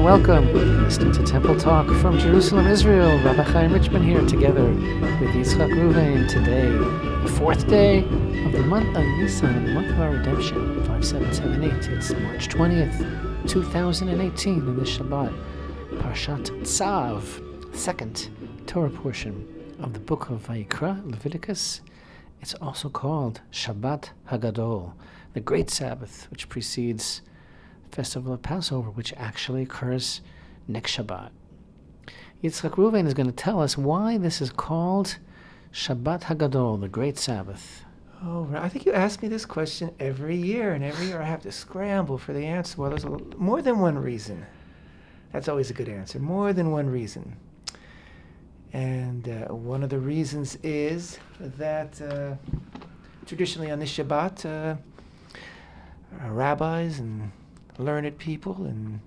welcome. Listening to Temple Talk from Jerusalem, Israel. Rabbi Chaim Richman here together with Yitzchak Reuven today, the fourth day of the month of Nisan, the month of our redemption, 5778. It's March 20th, 2018, in this Shabbat, Parashat Tzav, second Torah portion of the book of Vayikra, Leviticus. It's also called Shabbat HaGadol, the Great Sabbath, which precedes the festival of Passover, which actually occurs next Shabbat. Yitzchak Reuven is going to tell us why this is called Shabbat HaGadol, the Great Sabbath. Oh, I think you ask me this question every year, and every year I have to scramble for the answer. Well, there's more than one reason. That's always a good answer. More than one reason. And one of the reasons is that traditionally on this Shabbat, rabbis and learned people and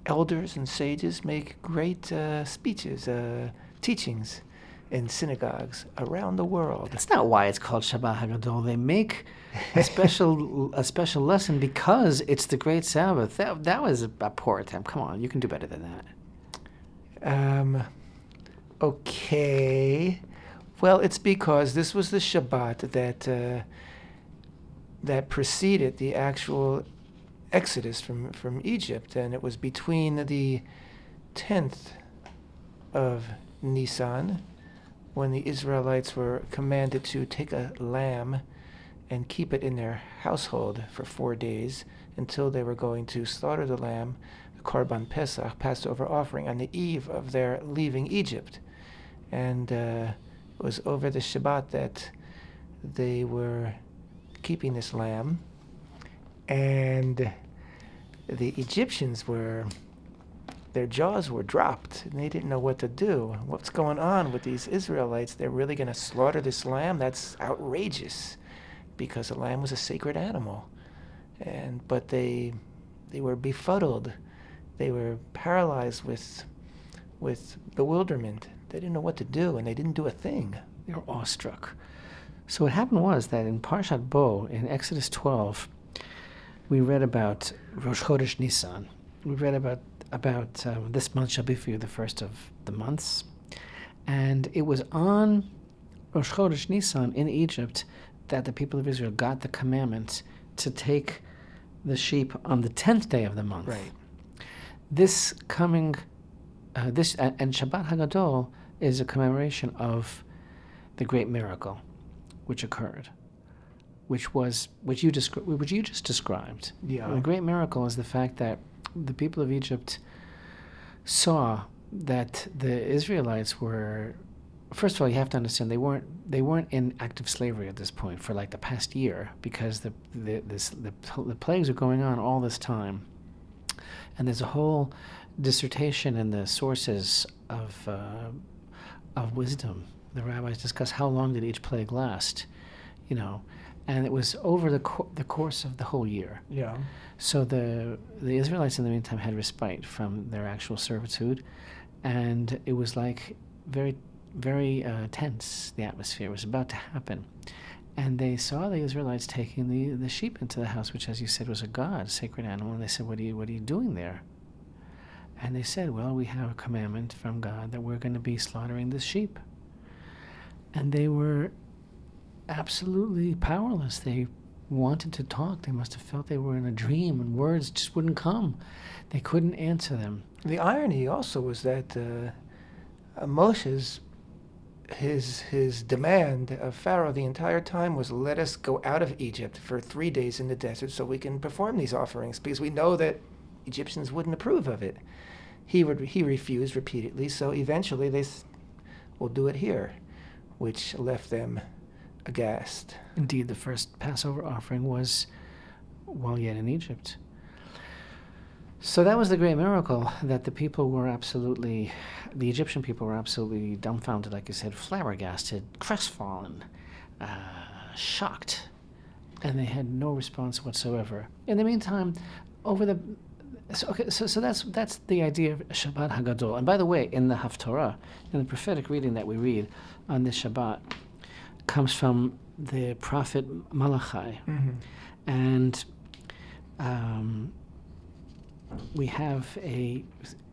elders and sages make great speeches, teachings in synagogues around the world. That's not why it's called Shabbat HaGadol. They make a special lesson because it's the Great Sabbath. That was a poor attempt. Come on, you can do better than that. Okay. Well, it's because this was the Shabbat that preceded the actual Exodus from Egypt, and it was between the 10th of Nisan, when the Israelites were commanded to take a lamb and keep it in their household for 4 days until they were going to slaughter the lamb, the Korban Pesach, Passover offering, on the eve of their leaving Egypt. And it was over the Shabbat that they were keeping this lamb, and the Egyptians their jaws were dropped, and they didn't know what to do. What's going on with these Israelites? They're really going to slaughter this lamb? That's outrageous, because the lamb was a sacred animal. But they were befuddled. They were paralyzed with bewilderment. They didn't know what to do, and they didn't do a thing. They were awestruck. So what happened was that in Parshat Bo, in Exodus 12, we read about Rosh Chodesh Nisan. We read about this month shall be for you the first of the months. And it was on Rosh Chodesh Nisan in Egypt that the people of Israel got the commandment to take the sheep on the 10th day of the month. Right. And Shabbat HaGadol is a commemoration of the great miracle which occurred, which you just described. Yeah. The great miracle is the fact that the people of Egypt saw that the Israelites were. First of all, you have to understand they weren't in active slavery at this point for like the past year, because the plagues are going on all this time, and there's a whole dissertation in the sources of wisdom. The rabbis discuss how long did each plague last, and it was over the course of the whole year. Yeah. So the Israelites in the meantime had respite from their actual servitude, and it was like very, very tense. The atmosphere was about to happen, and they saw the Israelites taking the sheep into the house, which, as you said, was a sacred animal. And they said, "What are you doing there?" And they said, "Well, we have a commandment from God that we're going to be slaughtering this sheep." And they were absolutely powerless. They wanted to talk. They must have felt they were in a dream, and words just wouldn't come. They couldn't answer them. The irony also was that Moshe's his demand of Pharaoh the entire time was, let us go out of Egypt for 3 days in the desert so we can perform these offerings, because we know that Egyptians wouldn't approve of it. He refused repeatedly, so eventually they will do it here, which left them aghast. Indeed, the first Passover offering was while yet in Egypt. So that was the great miracle, that the Egyptian people were absolutely dumbfounded, like you said, flabbergasted, crestfallen, shocked, and they had no response whatsoever. In the meantime, so that's the idea of Shabbat HaGadol. And by the way, in the Haftorah, in the prophetic reading that we read on this Shabbat, comes from the prophet Malachi. Mm-hmm. And we have a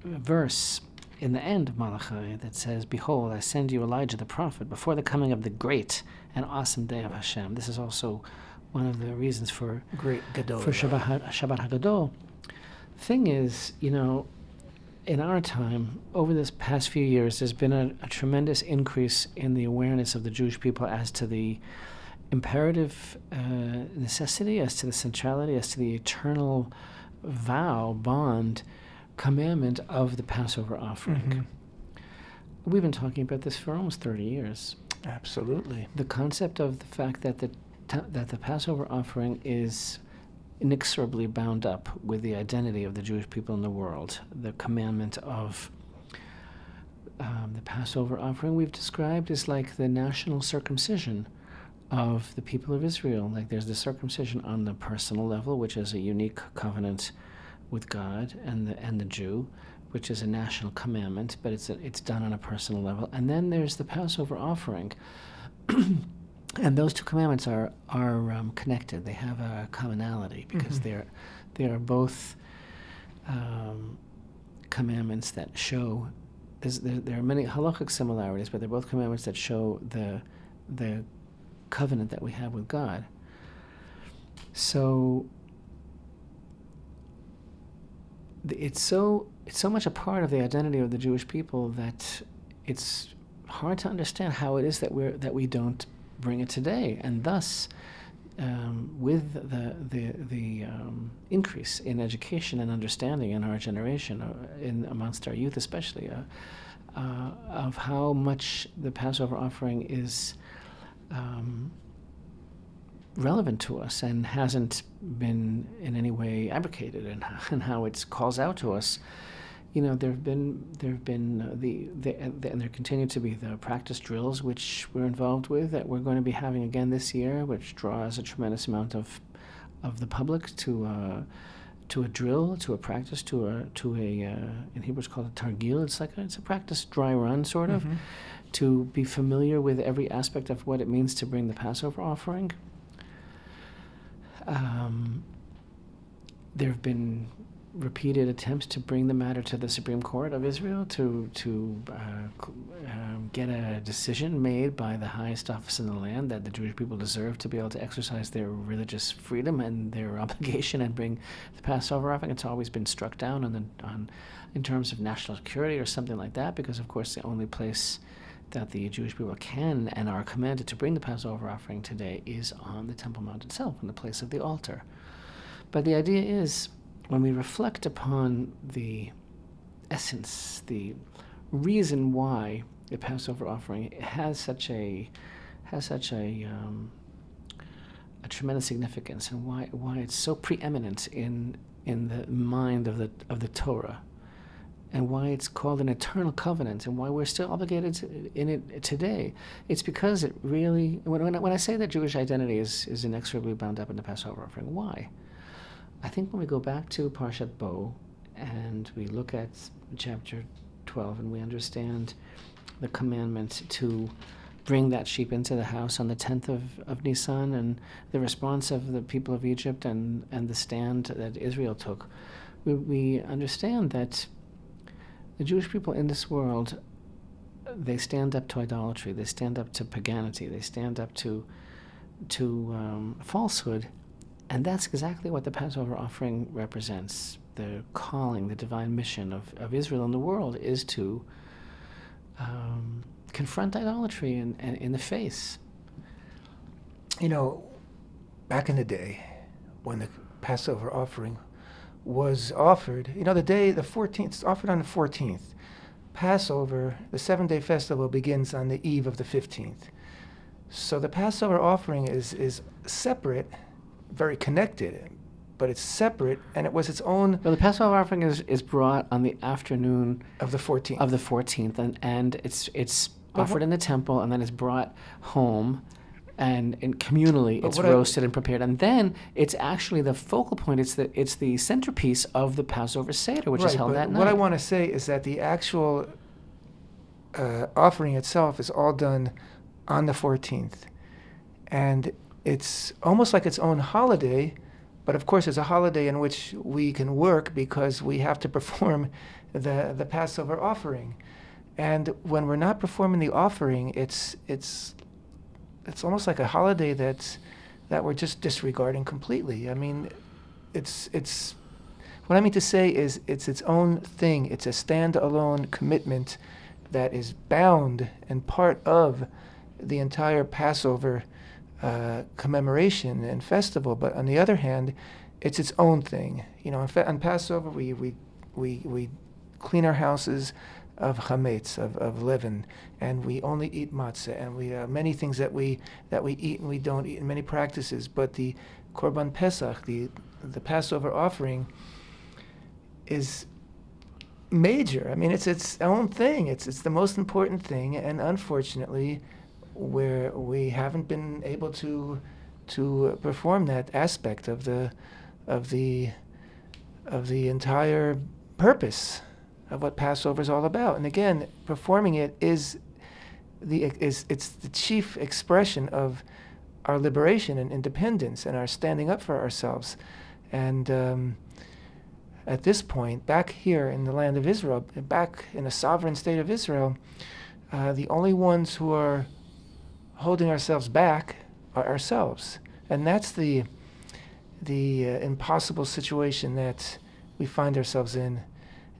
verse in the end of Malachi that says, "Behold, I send you Elijah the prophet before the coming of the great and awesome day of Hashem." This is also one of the reasons for Great Gadol. for Shabbat HaGadol. Thing is, in our time, over this past few years, there's been a tremendous increase in the awareness of the Jewish people as to the imperative necessity, as to the centrality, as to the eternal vow, bond, commandment of the Passover offering. Mm-hmm. We've been talking about this for almost 30 years. Absolutely. The concept of the fact that the Passover offering is inexorably bound up with the identity of the Jewish people in the world. The commandment of the Passover offering we've described is like the national circumcision of the people of Israel. Like there's the circumcision on the personal level, which is a unique covenant with God and the Jew, which is a national commandment, but it's done on a personal level. And then there's the Passover offering. And those two commandments are connected. They have a commonality because they are both commandments that show. There are many halachic similarities, but they're both commandments that show the covenant that we have with God. So it's so much a part of the identity of the Jewish people that it's hard to understand how it is that we don't bring it today, and thus, with the increase in education and understanding in our generation, amongst our youth especially, of how much the Passover offering is relevant to us and hasn't been in any way abrogated, and how it calls out to us. There have been and there continue to be the practice drills which we're involved with that we're going to be having again this year, which draws a tremendous amount of the public to a drill, to a practice, to a in Hebrew it's called a targil. It's a practice dry run sort of, to be familiar with every aspect of what it means to bring the Passover offering. There have been repeated attempts to bring the matter to the Supreme Court of Israel to get a decision made by the highest office in the land that the Jewish people deserve to be able to exercise their religious freedom and their obligation and bring the Passover offering. It's always been struck down in terms of national security or something like that, because of course the only place that the Jewish people can and are commanded to bring the Passover offering today is on the Temple Mount itself, in the place of the altar. But the idea is, when we reflect upon the essence, the reason why the Passover offering has such a tremendous significance, and why it's so preeminent in the mind of the Torah, and why it's called an eternal covenant, and why we're still obligated in it today, it's because it really. When I say that Jewish identity is inexorably bound up in the Passover offering, why? I think when we go back to Parashat Bo and we look at chapter 12 and we understand the commandment to bring that sheep into the house on the 10th of Nisan, and the response of the people of Egypt and the stand that Israel took, we understand that the Jewish people in this world, they stand up to idolatry, they stand up to paganity, they stand up to falsehood. And that's exactly what the Passover offering represents. The calling, the divine mission of Israel in the world is to confront idolatry in the face. Back in the day, when the Passover offering was offered, the 14th, it's offered on the 14th. Passover, the 7-day festival, begins on the eve of the 15th. So the Passover offering is separate, very connected, but it's separate, and it was its own. Well, the Passover offering is brought on the afternoon of the 14th. Of the 14th, and it's offered in the temple, and then it's brought home, and communally it's roasted and prepared, and then it's actually the focal point. It's the centerpiece of the Passover Seder, which is held that night. What I want to say is that the actual offering itself is all done on the 14th, and it's almost like its own holiday, But of course, it's a holiday in which we can work because we have to perform the Passover offering. And when we're not performing the offering, it's almost like a holiday that we're just disregarding completely. I mean, it's what I mean to say is it's its own thing. It's a stand-alone commitment that is bound and part of the entire Passover commemoration and festival. But on the other hand, it's its own thing. You know, on Passover, we clean our houses of chametz, of leaven, and we only eat matzah, and we many things that we eat and we don't eat, and many practices. But the Korban Pesach, the Passover offering, is major. I mean, it's its own thing. It's the most important thing, and unfortunately, we haven't been able to perform that aspect of the entire purpose of what Passover is all about. And again, performing it it's the chief expression of our liberation and independence and our standing up for ourselves. And at this point, back here in the land of Israel, back in the sovereign state of Israel, the only ones who are holding ourselves back are ourselves. And that's the impossible situation that we find ourselves in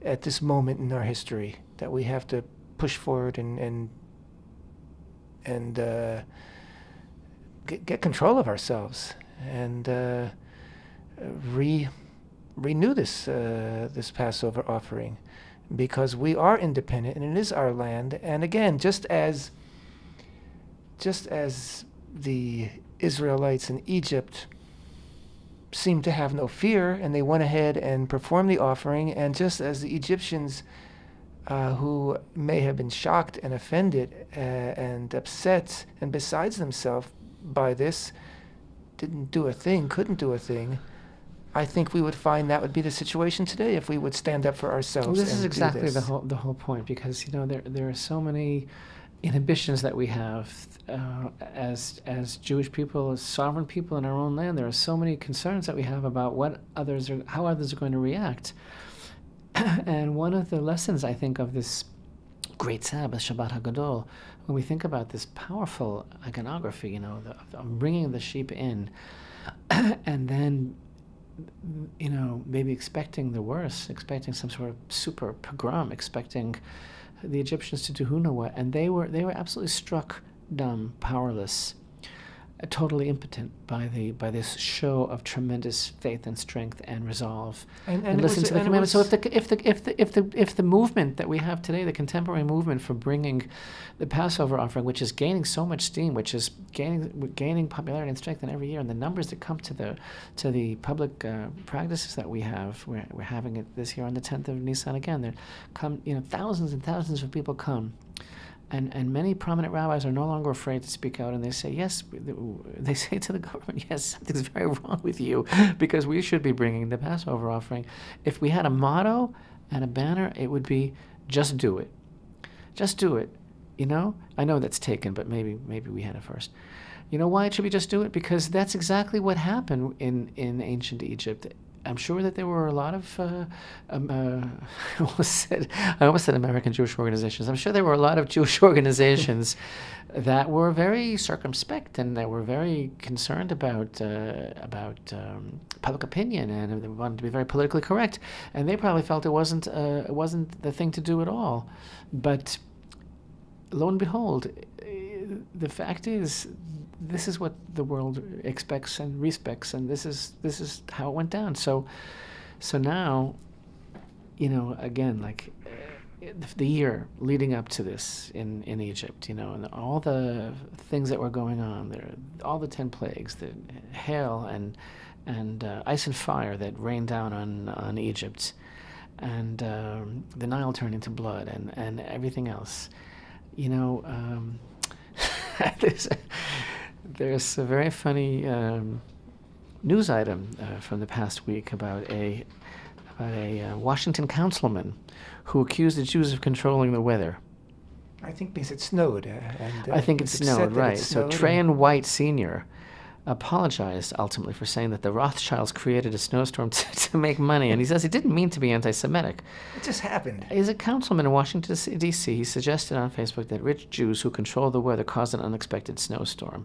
at this moment in our history, that we have to push forward and get control of ourselves and renew this Passover offering, because we are independent and it is our land. And again, just as the Israelites in Egypt seemed to have no fear, and they went ahead and performed the offering, and just as the Egyptians who may have been shocked and offended and upset and besides themselves by this couldn't do a thing, I think we would find that would be the situation today if we would stand up for ourselves. Well, this is exactly the the whole point, because there are so many inhibitions that we have as Jewish people, as sovereign people in our own land. There are so many concerns that we have about how others are going to react. And one of the lessons, I think, of this Great Sabbath, Shabbat HaGadol, when we think about this powerful iconography, the bringing the sheep in, and then, maybe expecting the worst, expecting some sort of super pogrom, expecting the Egyptians to do who know what, and they were absolutely struck dumb, powerless, totally impotent by this show of tremendous faith and strength and resolve, and listen to the commandments. So if the movement that we have today, the contemporary movement for bringing the Passover offering, which is gaining so much steam, which is gaining popularity and strength in every year, and the numbers that come to the public practices that we have, we're having it this year on the 10th of Nisan again. There come, thousands and thousands of people come. And many prominent rabbis are no longer afraid to speak out, and they say, yes, they say to the government, yes, something's very wrong with you, because we should be bringing the Passover offering. If we had a motto and a banner, it would be, just do it. Just do it. I know that's taken, but maybe we had it first. You know why it should be just do it? Because that's exactly what happened in ancient Egypt. I'm sure that there were a lot of, I almost said American Jewish organizations. I'm sure there were a lot of Jewish organizations that were very circumspect and that were very concerned about public opinion, and they wanted to be very politically correct. And they probably felt it wasn't the thing to do at all. But lo and behold, the fact is, this is what the world expects and respects, and this is how it went down. So now, again, like the year leading up to this in Egypt, and all the things that were going on there, all the 10 plagues, the hail and ice and fire that rained down on Egypt, and the Nile turning to blood, and everything else, There's a very funny news item from the past week about a Washington councilman who accused the Jews of controlling the weather. I think because it snowed. I think it snowed, right. So Trayan White Sr., apologized ultimately for saying that the Rothschilds created a snowstorm to make money, and he says he didn't mean to be anti-Semitic. It just happened. He's a councilman in Washington, D.C. He suggested on Facebook that rich Jews who control the weather caused an unexpected snowstorm.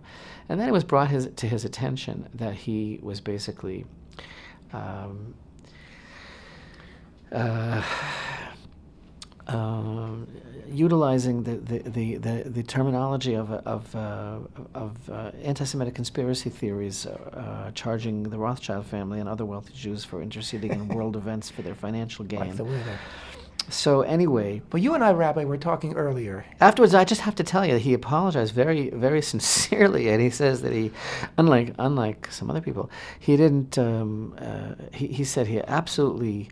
And then it was brought to his attention that he was basically utilizing the terminology of anti-Semitic conspiracy theories, charging the Rothschild family and other wealthy Jews for interceding in world events for their financial gain. Like the weather. So anyway, Well, you and I, Rabbi, were talking earlier. afterwards, I just have to tell you, he apologized very, very sincerely, and he says that he, unlike some other people, he didn't. He said he absolutely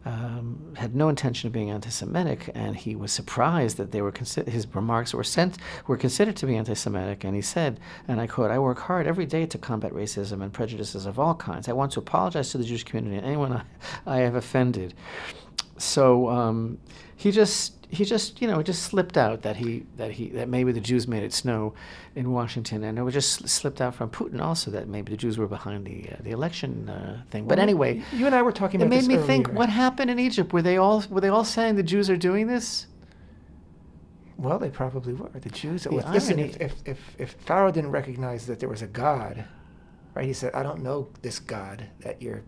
had no intention of being anti-Semitic, and he was surprised that they were his remarks were considered to be anti-Semitic. And he said, and I quote, "I work hard every day to combat racism and prejudices of all kinds. I want to apologize to the Jewish community and anyone I have offended." So he just slipped out that maybe the Jews made it snow in Washington, and it was just slipped out from Putin also that maybe the Jews were behind the election thing. But anyway, You and I were talking it about this made me think: earlier. what happened in Egypt? Were they all saying the Jews are doing this? Well, they probably were. The Jews. The Listen, irony- if Pharaoh didn't recognize that there was a God, right? He said, "I don't know this God that you're,"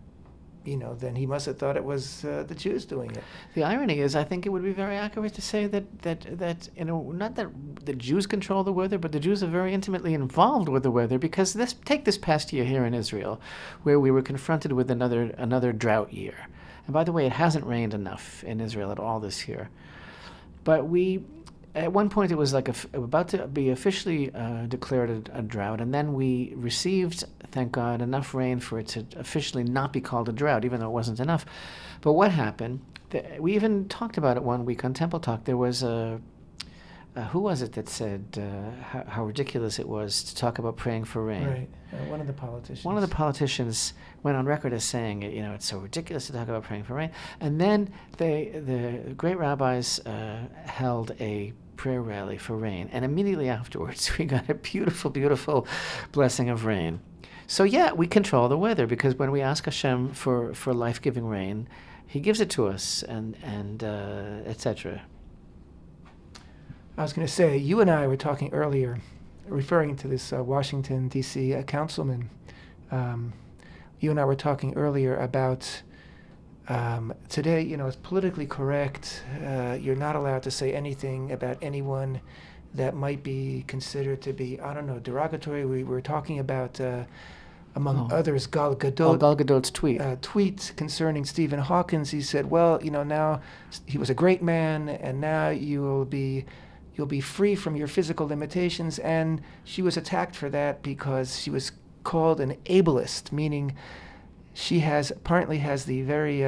then he must have thought it was the Jews doing it. The irony is, I think it would be very accurate to say that not that the Jews control the weather, but the Jews are very intimately involved with the weather, because take this past year here in Israel, where we were confronted with another drought year. And by the way, it hasn't rained enough in Israel at all this year. But at one point, it was like about to be officially declared a drought, and then we received, thank God, enough rain for it to officially not be called a drought, even though it wasn't enough. But what happened? We even talked about it one week on Temple Talk. There was who was it that said how ridiculous it was to talk about praying for rain? Right. One of the politicians. One of the politicians went on record as saying, it's so ridiculous to talk about praying for rain. And then the great rabbis held a prayer rally for rain, and immediately afterwards we got a beautiful, beautiful blessing of rain. So yeah, we control the weather, because when we ask Shem for life-giving rain, he gives it to us, and etc. I was going to say, you and I were talking earlier, referring to this Washington, D.C. Councilman. You and I were talking earlier about today, it's politically correct. You're not allowed to say anything about anyone that might be considered to be, derogatory. We were talking about, among others, Gal Gadot's tweet. Tweet concerning Stephen Hawkins. He said, well, now he was a great man, and now you'll be free from your physical limitations. And she was attacked for that because she was called an ableist, meaning she apparently has the very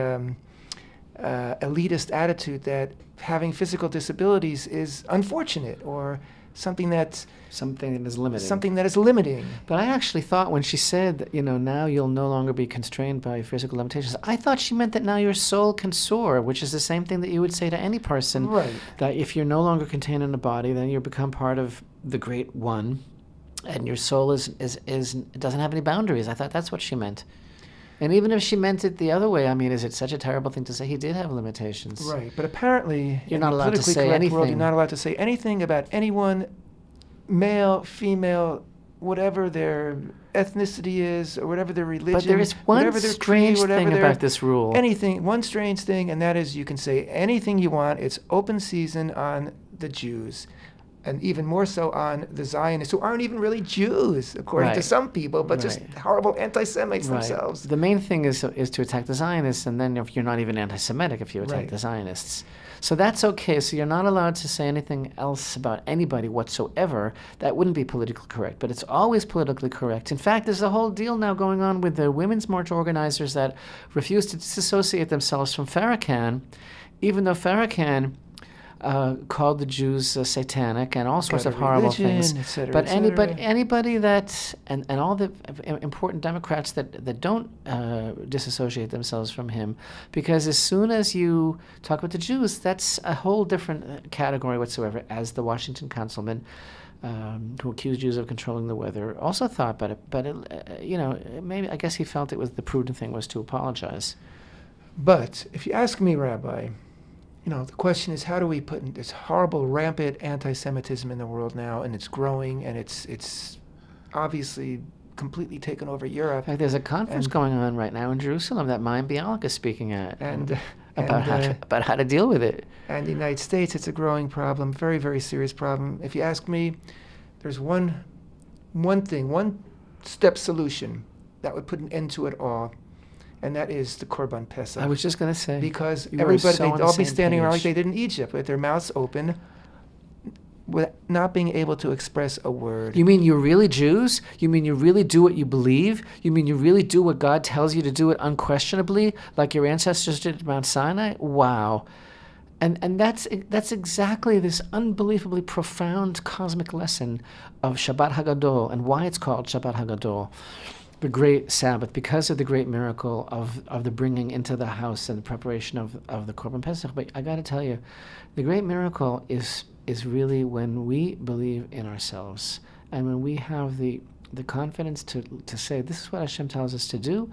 elitist attitude that having physical disabilities is unfortunate, or something that is limiting. But I actually thought when she said, now you'll no longer be constrained by physical limitations, I thought she meant that now your soul can soar, which is the same thing that you would say to any person. Right. That if you're no longer contained in a body, then you become part of the Great One, and your soul doesn't have any boundaries. I thought that's what she meant. And even if she meant it the other way, is it such a terrible thing to say he did have limitations? Right, but apparently you're not allowed to say anything. World, you're not allowed to say anything about anyone, male, female, whatever their ethnicity is, or whatever their religion. But there is one strange thing about this rule. One strange thing, and that is you can say anything you want. It's open season on the Jews. And even more so on the Zionists, who aren't even really Jews, according to some people, but just horrible anti-Semites themselves. The main thing is to attack the Zionists, and then if you're not even anti-Semitic if you attack the Zionists. So that's okay. So you're not allowed to say anything else about anybody whatsoever. That wouldn't be politically correct, but it's always politically correct. In fact, there's a whole deal now going on with the Women's March organizers that refuse to disassociate themselves from Farrakhan, even though Farrakhan called the Jews satanic and all sorts of horrible things. Et cetera, but et cetera. anybody that and all the important Democrats that don't disassociate themselves from him, because as soon as you talk about the Jews, that's a whole different category whatsoever. As the Washington councilman who accused Jews of controlling the weather, also thought, maybe I guess he felt it was the prudent thing was to apologize. But if you ask me, Rabbi, the question is, how do we put this horrible, rampant anti-Semitism in the world now, and it's growing, and it's obviously completely taken over Europe. In fact, there's a conference going on right now in Jerusalem that Chaim is speaking at, about how to deal with it. And the United States, it's a growing problem, very, very serious problem. If you ask me, there's one step solution that would put an end to it all, and that is the Korban Pesach. I was just going to say. Because everybody, they'd all be standing around like they did in Egypt, with their mouths open, with not being able to express a word. You mean you're really Jews? You mean you really do what you believe? You mean you really do what God tells you to do it unquestionably, like your ancestors did at Mount Sinai? Wow. And that's exactly this unbelievably profound cosmic lesson of Shabbat HaGadol, and why it's called Shabbat HaGadol, the Great Sabbath, because of the great miracle of the bringing into the house and the preparation of the Korban Pesach. But I got to tell you, the great miracle is really when we believe in ourselves, and when we have the confidence to say, this is what Hashem tells us to do.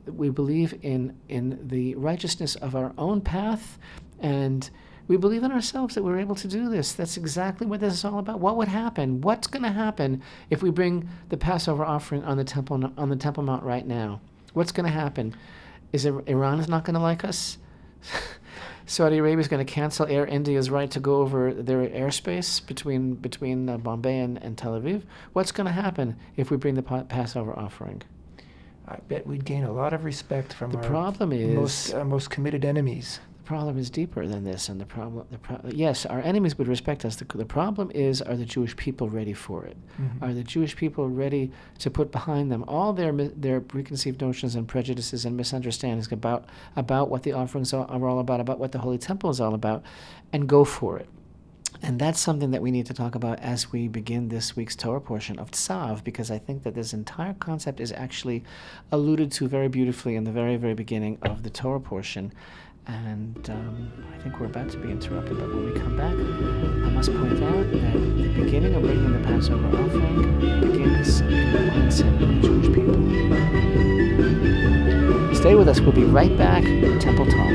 We believe in the righteousness of our own path, and we believe in ourselves that we're able to do this. That's exactly what this is all about. What would happen? What's going to happen if we bring the Passover offering on the Temple Mount right now? What's going to happen? Iran is not going to like us? Saudi Arabia is going to cancel Air India's right to go over their airspace between Bombay and Tel Aviv? What's going to happen if we bring the Passover offering? I bet we'd gain a lot of respect from our most committed enemies. The problem is deeper than this, and yes, our enemies would respect us. The problem is, are the Jewish people ready for it? Mm-hmm. Are the Jewish people ready to put behind them all their preconceived notions and prejudices and misunderstandings about what the offerings are all about what the Holy Temple is all about, and go for it? And that's something that we need to talk about as we begin this week's Torah portion of Tzav, because I think that this entire concept is actually alluded to very beautifully in the very, very beginning of the Torah portion. And I think we're about to be interrupted, but when we come back, I must point out that the beginning of bringing the Passover offering begins in the mindset of the Jewish people. Stay with us. We'll be right back with Temple Talk.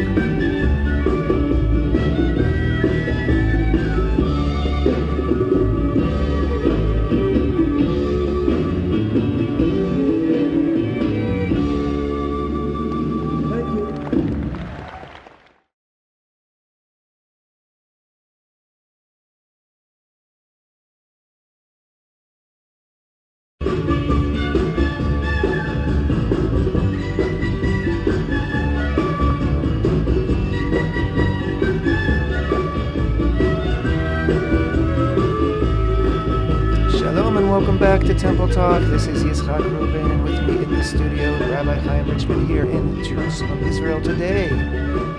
Back to Temple Talk. This is Yitzchak, Reuven, and with me in the studio, Rabbi Chaim Richman here in Jerusalem, Israel. Today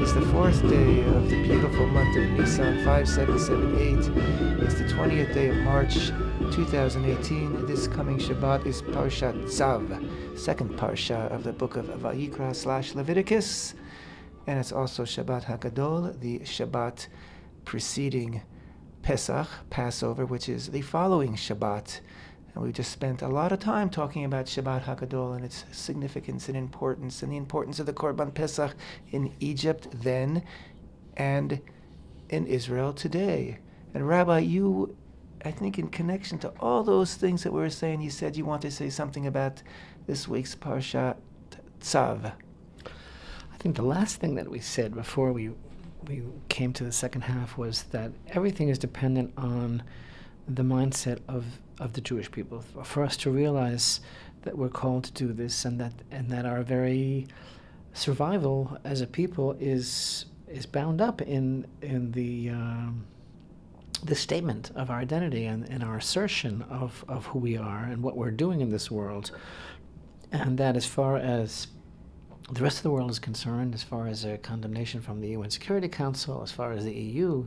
is the 4th day of the beautiful month of Nisan, 5778. It's the 20th day of March, 2018. This coming Shabbat is Parashat Tzav, second Parsha of the book of Vayikra/Leviticus, and it's also Shabbat HaGadol, the Shabbat preceding Pesach, Passover, which is the following Shabbat. And we just spent a lot of time talking about Shabbat HaGadol and its significance and importance, and the importance of the Korban Pesach in Egypt then and in Israel today. And Rabbi, you, I think in connection to all those things that we were saying, you said you want to say something about this week's Parshat Tzav. I think the last thing that we said before we came to the second half was that everything is dependent on the mindset of the Jewish people, for us to realize that we're called to do this, and that our very survival as a people is bound up in the statement of our identity and our assertion of who we are and what we're doing in this world. And that as far as the rest of the world is concerned, as far as a condemnation from the UN Security Council, as far as the EU,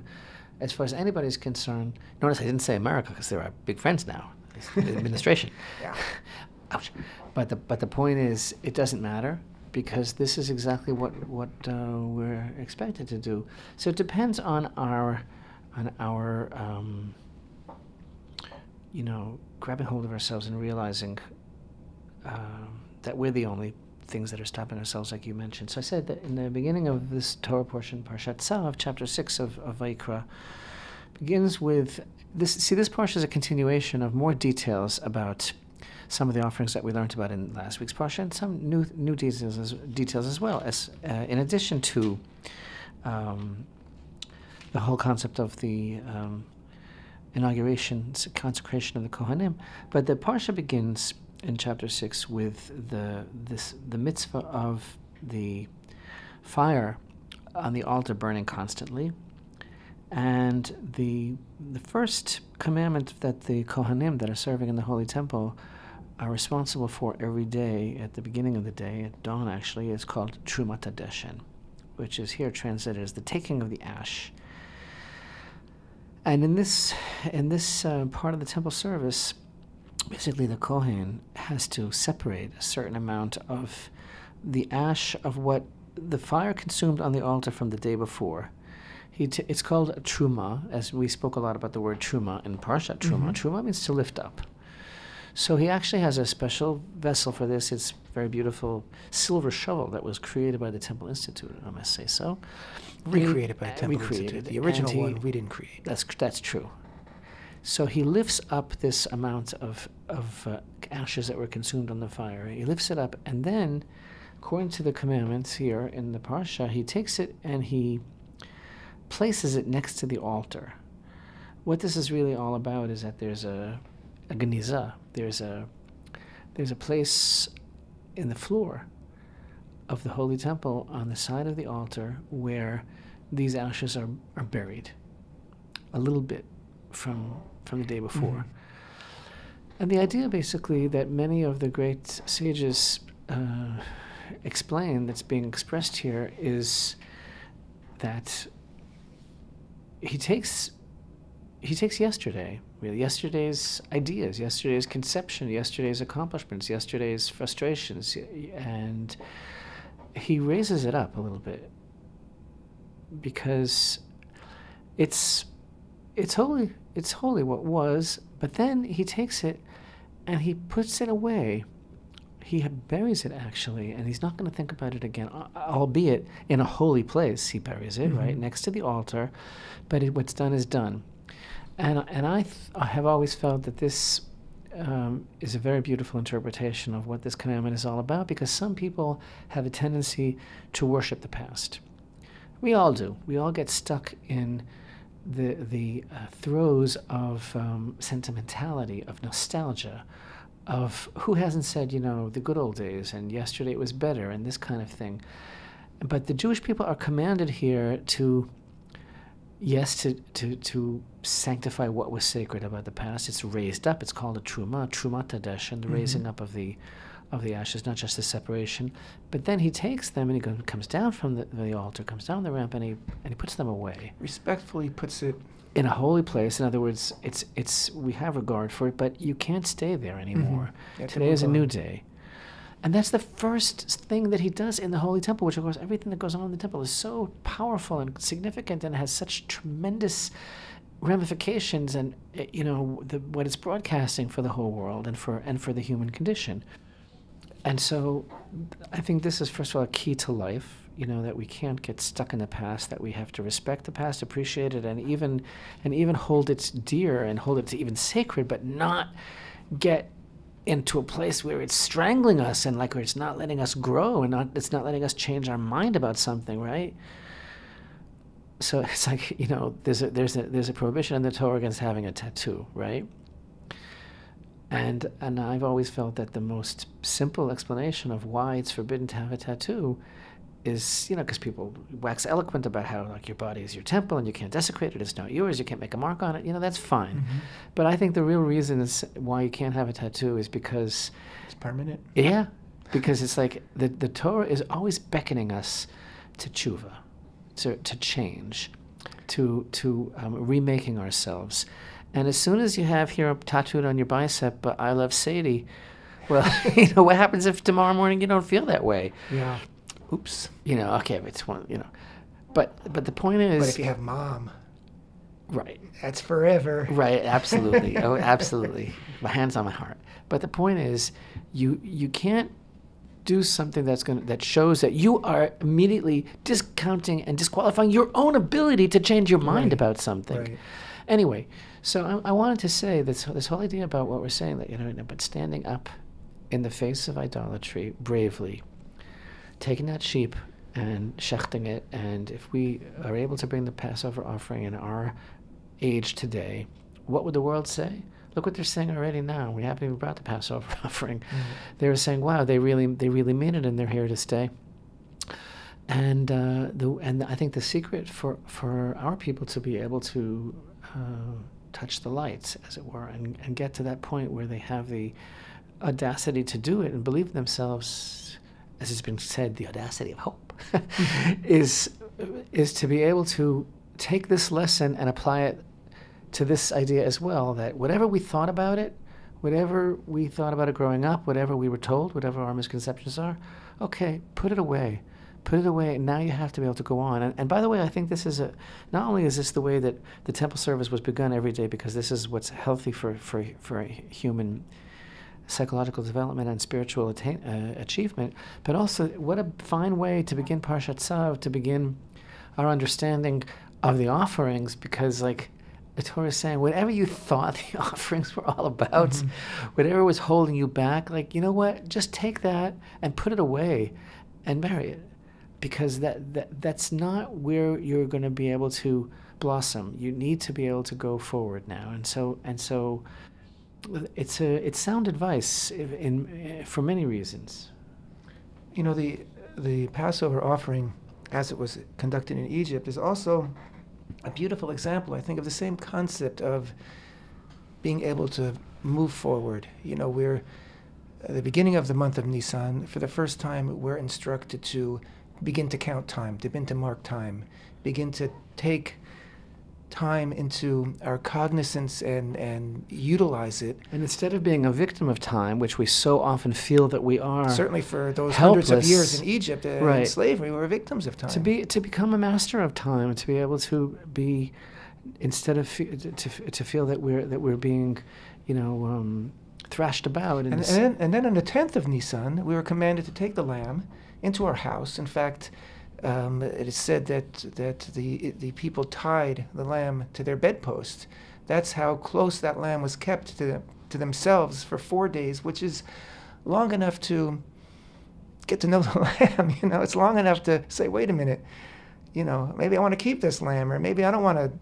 as far as anybody's concerned, notice I didn't say America because they're our big friends now, the administration. Yeah. Ouch. But the point is, it doesn't matter, because this is exactly what we're expected to do. So it depends on our grabbing hold of ourselves and realizing that we're the only things that are stopping ourselves, like you mentioned. So I said that in the beginning of this Torah portion, Parashat Tzav, chapter 6 of Vayikra, begins with this. See, this portion is a continuation of more details about some of the offerings that we learned about in last week's Parshat, and some new details as well, as in addition to the whole concept of the inauguration, consecration of the Kohanim. But the Parsha begins in chapter 6 with the mitzvah of the fire on the altar burning constantly, and the first commandment that the Kohanim that are serving in the Holy Temple are responsible for every day at the beginning of the day, at dawn actually, is called Trumat HaDeshen, which is here translated as the taking of the ash. And in this part of the temple service, basically the Kohen has to separate a certain amount of the ash of what the fire consumed on the altar from the day before. It's called a truma, as we spoke a lot about the word truma in Parshat truma. Mm-hmm. Truma means to lift up. So he actually has a special vessel for this. It's a very beautiful silver shovel that was created by the Temple Institute, I must say so. Recreated by the Temple Institute. The original one we didn't create. That's true. So he lifts up this amount of ashes that were consumed on the fire. He lifts it up, and then, according to the commandments here in the Parsha, he takes it and he places it next to the altar. What this is really all about is that there's a geniza. There's a place in the floor of the Holy Temple on the side of the altar where these ashes are buried a little bit from the day before. Mm-hmm. And the idea basically that many of the great sages explain, that's being expressed here, is that he takes yesterday, really, yesterday's ideas, yesterday's conception, yesterday's accomplishments, yesterday's frustrations, and he raises it up a little bit because it's holy what was, but then he takes it and he puts it away. He buries it, actually, and he's not going to think about it again, albeit in a holy place. He buries it, mm-hmm. right, next to the altar, but what's done is done. And I have always felt that this is a very beautiful interpretation of what this commandment is all about, because some people have a tendency to worship the past. We all do. We all get stuck in the throes of sentimentality, of nostalgia, of who hasn't said, the good old days, and yesterday it was better, and this kind of thing. But the Jewish people are commanded here to sanctify what was sacred about the past. It's raised up. It's called a truma, Trumat HaDeshen, the mm-hmm. raising up of the ashes, not just the separation. But then he takes them and he comes down from the altar, comes down the ramp, and he puts them away. Respectfully puts it in a holy place. In other words, it's we have regard for it, but you can't stay there anymore. Mm-hmm. Today is a new day. And that's the first thing that he does in the Holy Temple, which, of course, everything that goes on in the temple is so powerful and significant and has such tremendous ramifications and, what it's broadcasting for the whole world and for the human condition. And so I think this is, first of all, a key to life, that we can't get stuck in the past, that we have to respect the past, appreciate it, and even hold it dear and hold it even sacred, but not get into a place where it's strangling us and where it's not letting us grow and it's not letting us change our mind about something, right? So it's like, there's a prohibition in the Torah against having a tattoo, right? And I've always felt that the most simple explanation of why it's forbidden to have a tattoo is, because people wax eloquent about how, your body is your temple and you can't desecrate it, it's not yours, you can't make a mark on it, that's fine. Mm-hmm. But I think the real reason is why you can't have a tattoo is because it's permanent. Yeah, because it's like the Torah is always beckoning us to tshuva, to change, to remaking ourselves. And as soon as you have here tattooed on your bicep, I love Sadie, well, what happens if tomorrow morning you don't feel that way? Yeah. Oops. Okay, it's one, but the point is... But if you have mom... Right. That's forever. Right, absolutely. Oh, absolutely. My hands on my heart. But the point is, you can't do something that shows that you are immediately discounting and disqualifying your own ability to change your mind about something. Right. Anyway, so I wanted to say this whole idea about what we're saying, that but standing up in the face of idolatry bravely, taking that sheep and shechting it, and if we are able to bring the Passover offering in our age today, what would the world say? Look what they're saying already now. We haven't even brought the Passover offering. Mm-hmm. They were saying, "Wow, they really mean it, and they're here to stay." And I think the secret for our people to be able to touch the lights, as it were, and get to that point where they have the audacity to do it and believe in themselves, as has been said, the audacity of hope, is to be able to take this lesson and apply it to this idea as well, that whatever we thought about it growing up, whatever we were told, whatever our misconceptions are, okay, put it away. Put it away, and now you have to be able to go on. And by the way, I think this is not only is this the way that the temple service was begun every day, because this is what's healthy for human psychological development and spiritual achievement, but also what a fine way to begin Parashat Tzav, to begin our understanding of the offerings, because like the Torah is saying, whatever you thought the offerings were all about, whatever was holding you back, like, you know what, just take that and put it away and bury it, because that's not where you're going to be able to blossom. You need to be able to go forward now, and so it's sound advice for many reasons. You know, the Passover offering, as it was conducted in Egypt, is also a beautiful example, I think, of the same concept of being able to move forward. You know, we're at the beginning of the month of Nisan. For the first time, we're instructed to begin to count time, to begin to mark time, begin to take time into our cognizance and utilize it. And instead of being a victim of time, which we so often feel that we are, certainly for those helpless, hundreds of years in Egypt in slavery, we were victims of time. To become a master of time, to be able to be, instead of to feel that we're being, thrashed about. And then on the 10th of Nisan, we were commanded to take the lamb into our house. In fact, it is said that the people tied the lamb to their bedpost. That's how close that lamb was kept to themselves for 4 days, which is long enough to get to know the lamb. It's long enough to say, wait a minute, maybe I want to keep this lamb, or maybe I don't want to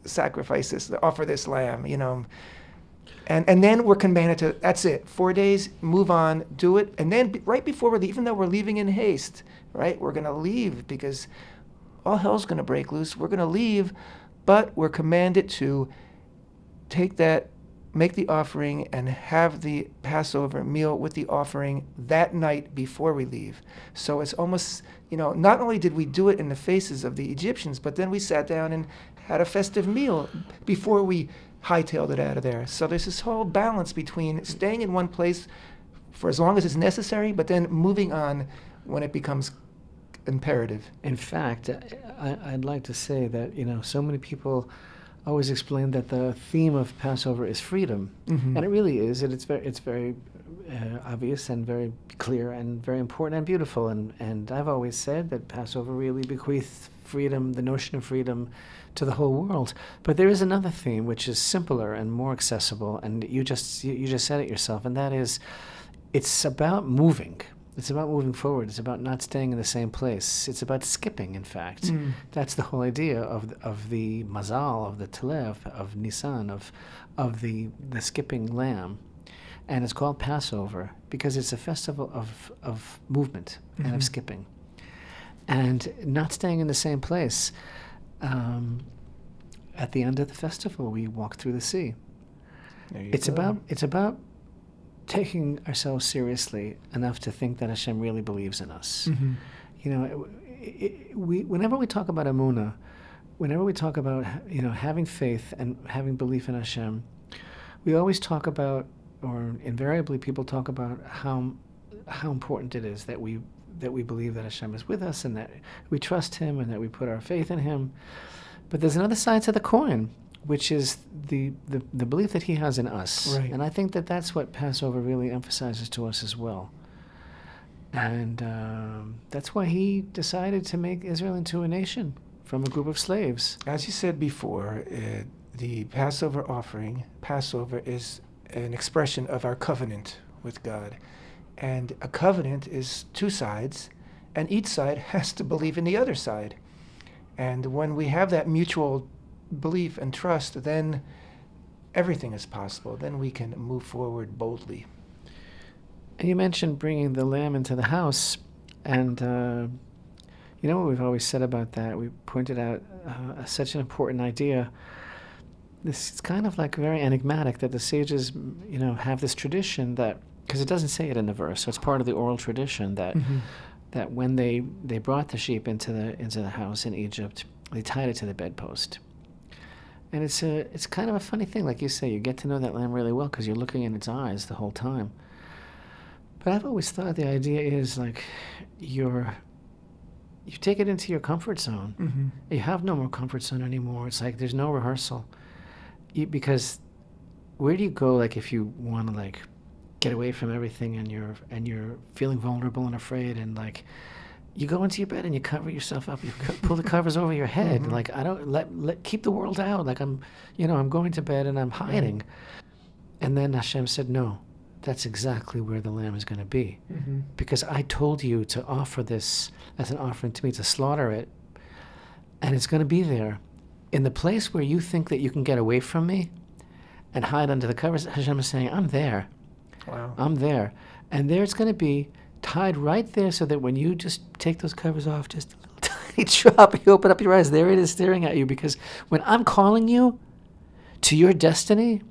sacrifice this, offer this lamb, And then we're commanded to, that's it, 4 days, move on, do it. And then right before we leave, even though we're leaving in haste, right, we're going to leave because all hell's going to break loose. We're going to leave, but we're commanded to take that, make the offering, and have the Passover meal with the offering that night before we leave. So it's almost, not only did we do it in the faces of the Egyptians, but then we sat down and had a festive meal before we hightailed it out of there. So there's this whole balance between staying in one place for as long as it's necessary, but then moving on when it becomes imperative. In fact, I'd like to say that, so many people always explain that the theme of Passover is freedom. Mm-hmm. And it really is. And it's very obvious and very clear and very important and beautiful. And I've always said that Passover really bequeaths freedom, the notion of freedom, to the whole world. But there is another theme which is simpler and more accessible, and you just said it yourself, and that is, it's about moving. It's about moving forward. It's about not staying in the same place. It's about skipping, in fact. That's the whole idea of the mazal, of the telev, of Nisan, of the skipping lamb. And it's called Passover because it's a festival of movement and of skipping. And not staying in the same place. At the end of the festival, we walk through the sea. It's about taking ourselves seriously enough to think that Hashem really believes in us. Whenever we talk about Emunah, whenever we talk about having faith and having belief in Hashem, we always talk about, or invariably people talk about how important it is that we believe that Hashem is with us and that we trust Him and that we put our faith in Him. But there's another side to the coin. which is the belief that he has in us. Right. And I think that that's what Passover really emphasizes to us as well. And that's why he decided to make Israel into a nation from a group of slaves. As you said before, the Passover offering, Passover is an expression of our covenant with God. And a covenant is two sides, and each side has to believe in the other side. And when we have that mutual belief and trust, then everything is possible. Then we can move forward boldly. And you mentioned bringing the lamb into the house, and you know what we've always said about that? We pointed out such an important idea. This is kind of like very enigmatic that the sages, you know, have this tradition that, because it doesn't say it in the verse, so it's part of the oral tradition that that when they brought the sheep into the house in Egypt, they tied it to the bedpost. And it's kind of a funny thing, like you say, you get to know that lamb really well because you're looking in its eyes the whole time. But I've always thought the idea is like you take it into your comfort zone. You have no more comfort zone anymore. It's like there's no rehearsal. Because where do you go, like, if you want to, like, get away from everything and you're feeling vulnerable and afraid, and like you go into your bed and you cover yourself up, you pull the covers over your head, like, I don't keep the world out, like I'm going to bed and I'm hiding. And then Hashem said, no, that's exactly where the lamb is going to be, because I told you to offer this as an offering to me, to slaughter it, and it's going to be there in the place where you think that you can get away from me and hide under the covers. Hashem is saying, I'm there. Wow. I'm there. And there it's going to be, tied right there, so that when you just take those covers off, just a little tiny drop, you open up your eyes, there it is staring at you. Because when I'm calling you to your destiny,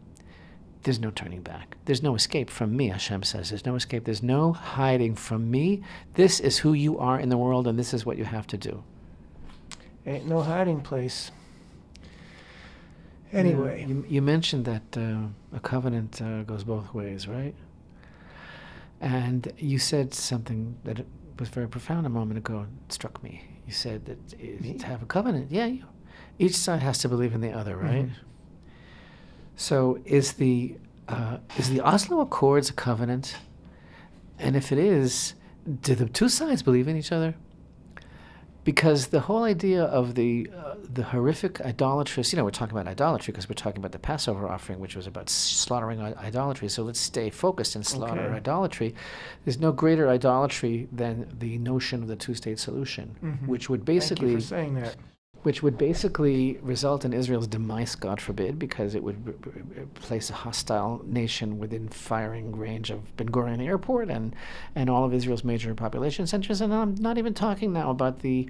there's no turning back. There's no escape from me, Hashem says. There's no escape. There's no hiding from me. This is who you are in the world, and this is what you have to do. Ain't no hiding place. Anyway. You mentioned that a covenant goes both ways, right? And you said something that was very profound a moment ago. It struck me. You said that to have a covenant, each side has to believe in the other, right? So is the Oslo Accords a covenant? And if it is, do the two sides believe in each other? Because the whole idea of the horrific idolatrous, we're talking about idolatry because we're talking about the Passover offering, which was about slaughtering idolatry. So let's stay focused and slaughter idolatry. There's no greater idolatry than the notion of the two-state solution, which would basically... Thank you for saying that. Which would basically result in Israel's demise, God forbid, because it would place a hostile nation within firing range of Ben Gurion Airport and all of Israel's major population centers. And I'm not even talking now about the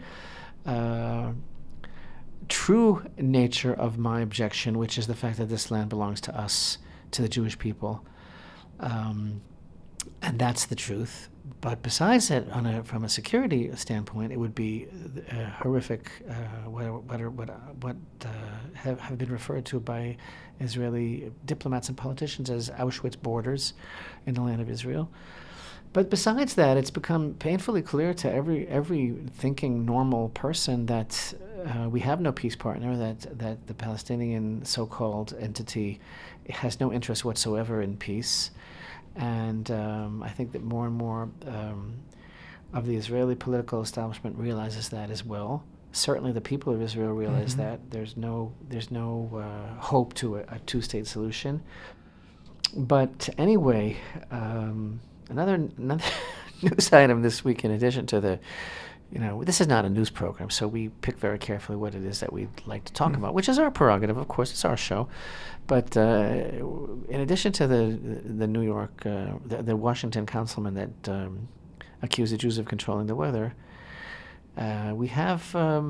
true nature of my objection, which is the fact that this land belongs to us, to the Jewish people. And that's the truth. But besides that, from a security standpoint, it would be horrific. What have been referred to by Israeli diplomats and politicians as Auschwitz borders in the land of Israel. But besides that, it's become painfully clear to every thinking normal person that we have no peace partner. That the Palestinian so-called entity has no interest whatsoever in peace. And I think that more and more of the Israeli political establishment realizes that as well. Certainly the people of Israel realize that. There's no hope to a two-state solution. But anyway, another news item this week, in addition to the, this is not a news program, so we pick very carefully what it is that we'd like to talk about, which is our prerogative, of course, it's our show. But in addition to the New York, the Washington councilman that accused the Jews of controlling the weather, we have a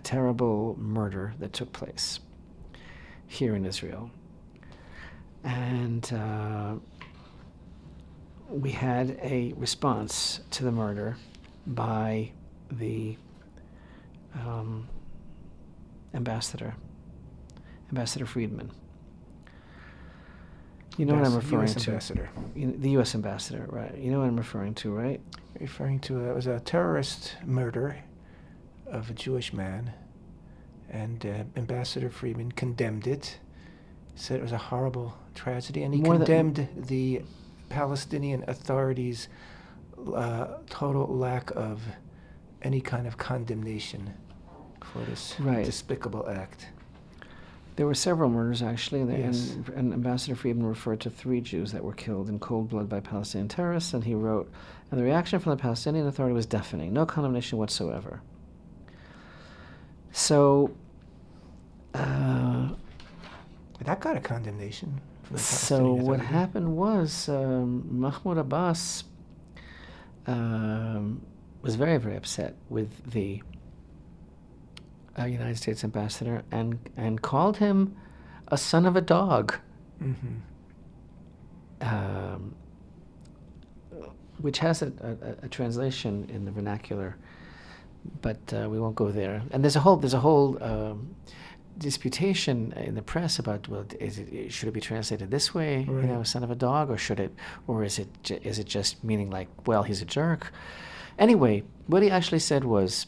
terrible murder that took place here in Israel. And we had a response to the murder by the Ambassador Friedman. You know what I'm referring to? Ambassador. The U.S. ambassador, right? You know what I'm referring to, right? Referring to it was a terrorist murder of a Jewish man And Ambassador Friedman condemned it, said it was a horrible tragedy, and he More condemned the Palestinian authorities' total lack of any kind of condemnation for this despicable act. There were several murders, actually, Yes. and Ambassador Friedman referred to 3 Jews that were killed in cold blood by Palestinian terrorists, and he wrote, and the reaction from the Palestinian Authority was deafening, no condemnation whatsoever. So, that got a condemnation from the so Palestinian what Authority. happened was Mahmoud Abbas was very, very upset with the United States ambassador and called him a son of a dog, which has a translation in the vernacular, but we won't go there. And there's a whole disputation in the press about, well, should it be translated this way, Right. son of a dog, or is it just meaning like, well, he's a jerk? Anyway, what he actually said was,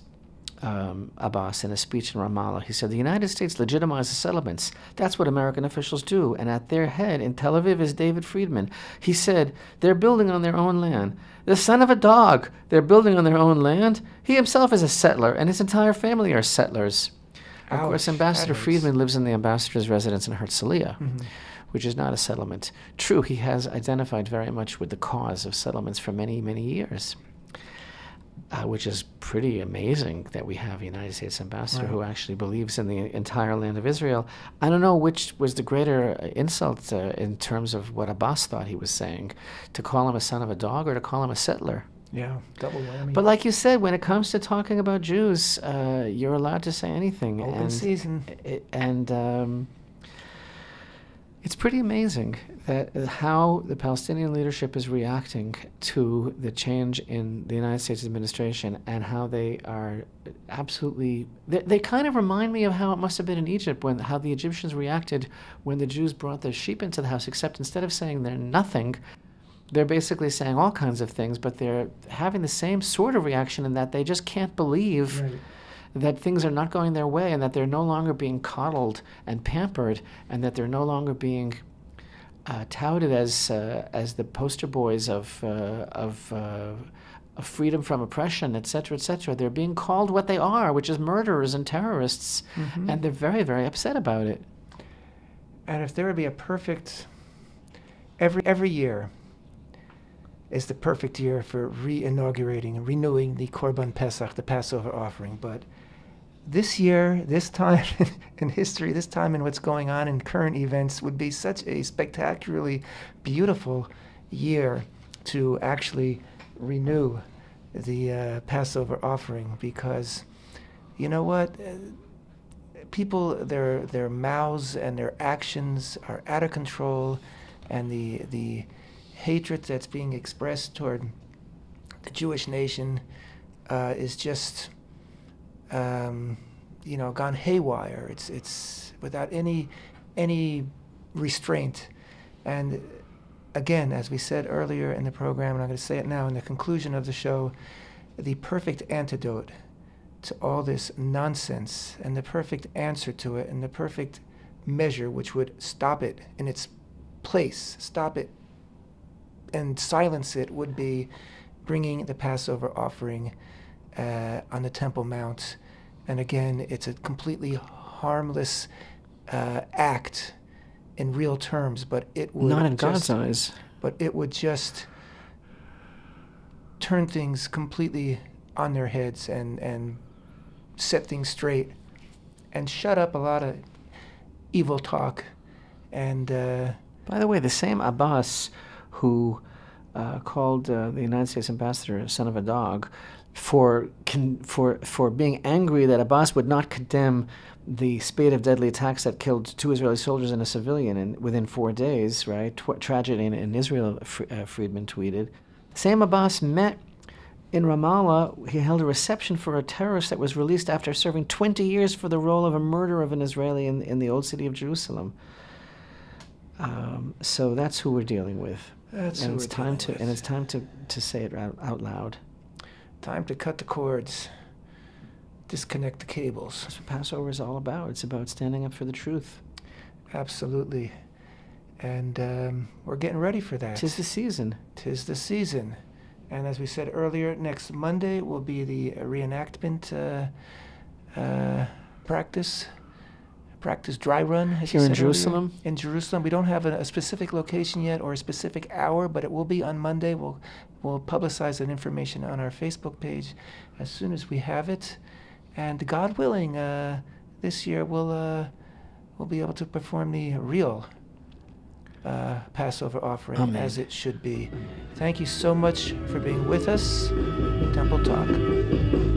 Abbas, in a speech in Ramallah, he said, the United States legitimizes settlements. That's what American officials do. And at their head in Tel Aviv is David Friedman. He said, they're building on their own land. The son of a dog. They're building on their own land. He himself is a settler, and his entire family are settlers. Of course, Ambassador Friedman lives in the ambassador's residence in Herzliya, which is not a settlement. True, he has identified very much with the cause of settlements for many, many years. Which is pretty amazing that we have a United States ambassador who actually believes in the entire land of Israel. I don't know which was the greater insult in terms of what Abbas thought he was saying, to call him a son of a dog or to call him a settler. Yeah, double whammy. But like you said, when it comes to talking about Jews, you're allowed to say anything. Open season. It's pretty amazing that how the Palestinian leadership is reacting to the change in the United States administration, and how they are absolutely... They kind of remind me of how it must have been in Egypt, how the Egyptians reacted when the Jews brought their sheep into the house, except instead of saying they're nothing, they're basically saying all kinds of things, but they're having the same sort of reaction in that they just can't believe that things are not going their way, and that they're no longer being coddled and pampered, and that they're no longer being touted as the poster boys of freedom from oppression, etc., etc. They're being called what they are, which is murderers and terrorists, and they're very, very upset about it. And if there would be a perfect... Every year is the perfect year for re-inaugurating and renewing the Korban Pesach, the Passover offering, but this year, this time in history, this time in what's going on in current events would be such a spectacularly beautiful year to actually renew the Passover offering, because you know what? People, their mouths and their actions are out of control, and the hatred that's being expressed toward the Jewish nation is just... gone haywire. It's without any restraint. And again, as we said earlier in the program, and I'm going to say it now in the conclusion of the show, the perfect antidote to all this nonsense, and the perfect answer to it, and the perfect measure which would stop it in its place, stop it and silence it, would be bringing the Passover offering on the Temple Mount. And again, it's a completely harmless act in real terms, but it would not in God's eyes. But it would just turn things completely on their heads and set things straight and shut up a lot of evil talk. And by the way, the same Abbas who called the United States ambassador a son of a dog for being angry that Abbas would not condemn the spate of deadly attacks that killed 2 Israeli soldiers and a civilian within 4 days, right? Tragedy in Israel, Friedman tweeted. Same Abbas met in Ramallah. He held a reception for a terrorist that was released after serving 20 years for the role of a murderer of an Israeli in the old city of Jerusalem. So that's who we're dealing with. And it's time to say it out loud. Time to cut the cords. disconnect the cables. That's what Passover is all about. It's about standing up for the truth. Absolutely. And we're getting ready for that. 'Tis the season. 'Tis the season. And as we said earlier, next Monday will be the reenactment practice dry run. As you Here in said earlier. Jerusalem? In Jerusalem. We don't have a specific location yet or a specific hour, but it will be on Monday. We'll publicize that information on our Facebook page as soon as we have it. And God willing, this year we'll be able to perform the real Passover offering. Amen. As it should be. Thank you so much for being with us. Temple Talk.